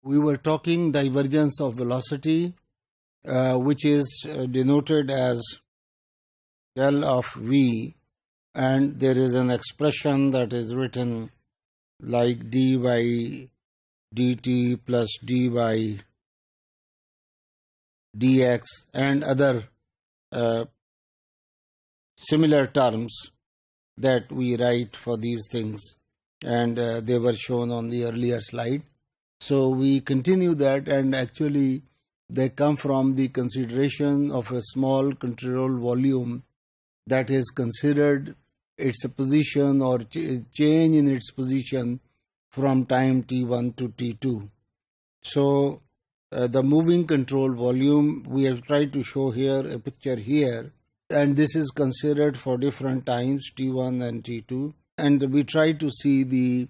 we were talking divergence of velocity, which is denoted as del of v, and there is an expression that is written like d by dt plus d by dx and other similar terms that we write for these things, and they were shown on the earlier slide. So we continue that, and actually they come from the consideration of a small control volume that is considered its position or change in its position from time t1 to t2. So the moving control volume, we have tried to show here a picture here, and this is considered for different times t1 and t2, and we try to see the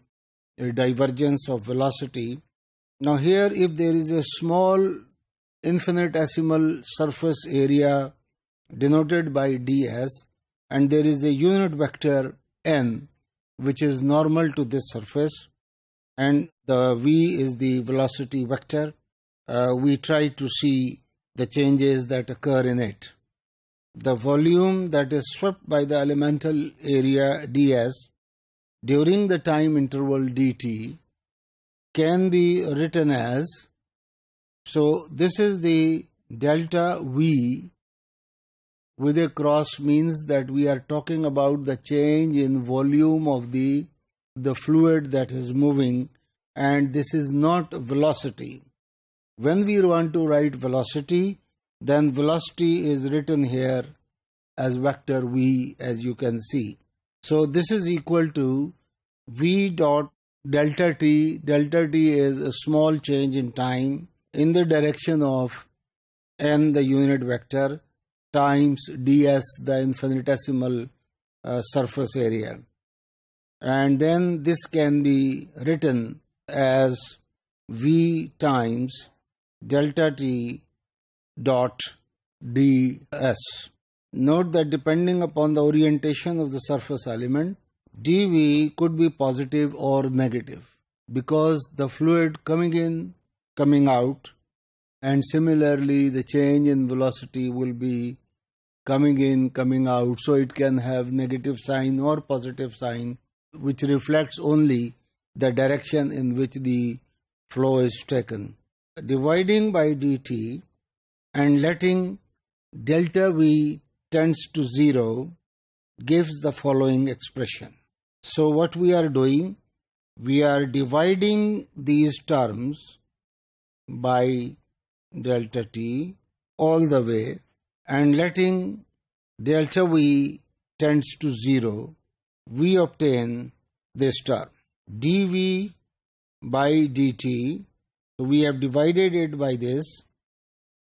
divergence of velocity. Now here, if there is a small infinitesimal surface area denoted by ds, and there is a unit vector n which is normal to this surface, and the v is the velocity vector, we try to see the changes that occur in it. The volume that is swept by the elemental area ds during the time interval dt can be written as, so this is the delta v with a cross, means that we are talking about the change in volume of the fluid that is moving, and this is not velocity. When we want to write velocity, then velocity is written here as vector v, as you can see. So this is equal to v dot delta t. Delta t is a small change in time in the direction of n, the unit vector, times ds, the infinitesimal surface area. And then this can be written as v times delta t dot ds. Note that depending upon the orientation of the surface element, dv could be positive or negative, because the fluid coming in, coming out, and similarly the change in velocity will be coming in, coming out, so it can have negative sign or positive sign, which reflects only the direction in which the flow is taken. Dividing by dt and letting delta v tends to 0 gives the following expression. So what we are doing, we are dividing these terms by delta t all the way and letting delta v tends to 0, we obtain this term dv by dt. So we have divided it by this,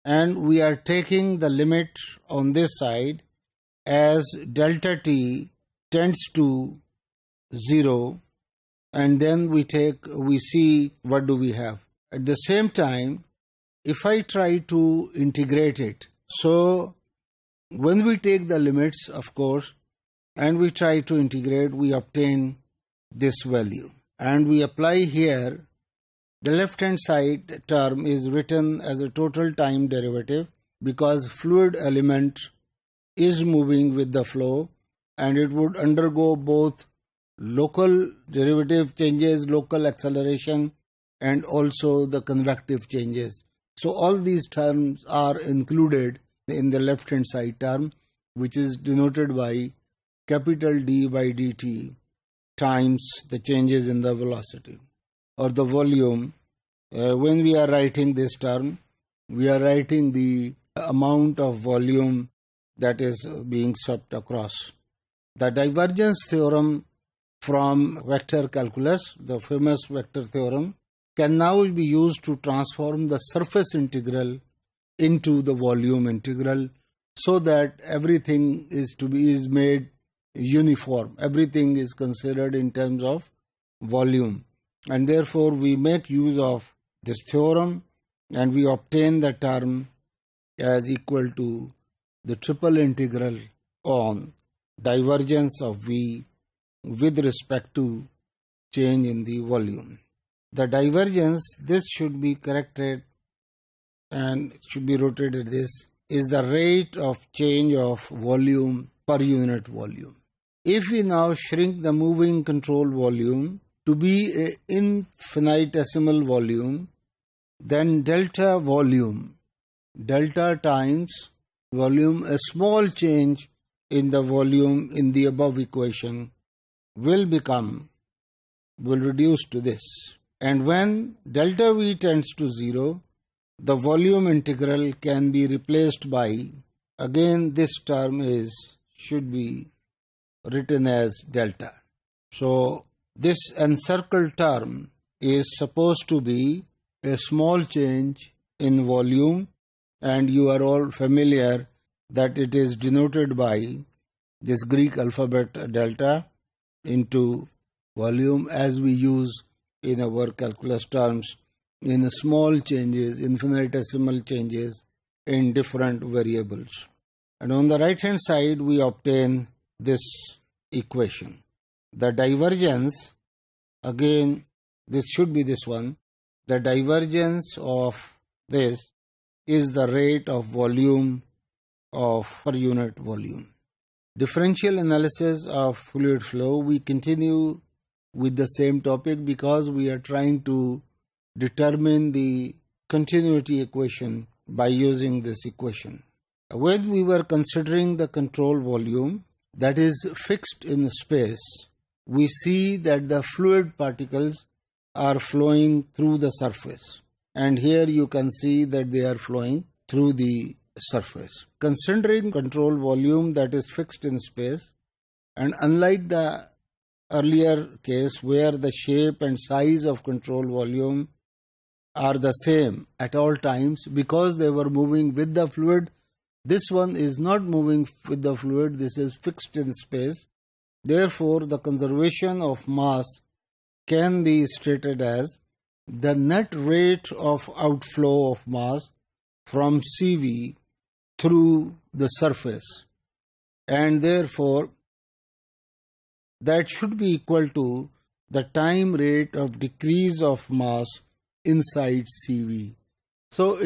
and we are taking the limit on this side as delta t tends to 0, and then we see what do we have. At the same time, if I try to integrate it, so when we take the limits, of course, and we try to integrate, we obtain this value, and we apply here. The left hand side term is written as a total time derivative, because fluid element is moving with the flow, and it would undergo both local derivative changes, local acceleration, and also the convective changes. So all these terms are included in the left hand side term, which is denoted by capital D by dt times the changes in the velocity or the volume. When we are writing this term, we are writing the amount of volume that is being swept across. The divergence theorem from vector calculus, the famous vector theorem, can now be used to transform the surface integral into the volume integral, so that everything is made uniform. Everything is considered in terms of volume, and therefore we make use of this theorem, and we obtain the term as equal to the triple integral on divergence of v with respect to change in the volume. the divergence, this should be corrected and it should be rotated. This is the rate of change of volume per unit volume. If we now shrink the moving control volume to be an infinitesimal volume, then delta volume, delta times volume, a small change in the volume in the above equation will reduce to this. And when delta V tends to 0, the volume integral can be replaced by, again this term should be written as delta. So this encircled term is supposed to be a small change in volume, and you are all familiar that it is denoted by this Greek alphabet delta into volume, as we use in our calculus terms in small changes, infinitesimal changes in different variables. And on the right hand side we obtain this equation. The divergence, again this should be this one, the divergence of this is the rate of volume of per unit volume. Differential analysis of fluid flow, we continue with the same topic because we are trying to determine the continuity equation by using this equation. When we were considering the control volume that is fixed in space, we see that the fluid particles are flowing through the surface, and here you can see that they are flowing through the surface. Considering control volume that is fixed in space, and unlike the earlier case where the shape and size of control volume are the same at all times because they were moving with the fluid, this one is not moving with the fluid, this is fixed in space. Therefore, the conservation of mass can be stated as the net rate of outflow of mass from CV through the surface, and therefore that should be equal to the time rate of decrease of mass inside CV. So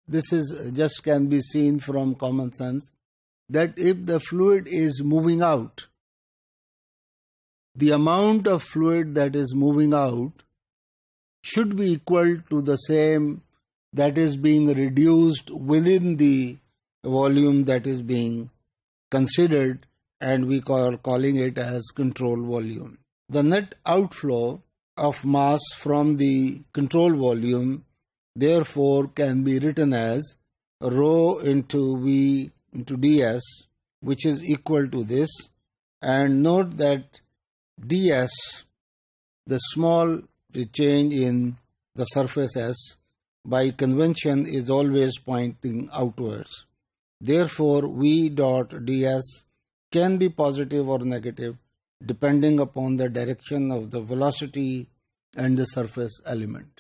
this is just can be seen from common sense that if the fluid is moving out, the amount of fluid that is moving out should be equal to the same that is being reduced within the volume that is being considered, and we calling it as control volume. The net outflow of mass from the control volume therefore can be written as rho into V into ds, which is equal to this, and note that ds, the small change in the surface S, by convention is always pointing outwards. Therefore, V dot ds can be positive or negative depending upon the direction of the velocity and the surface element.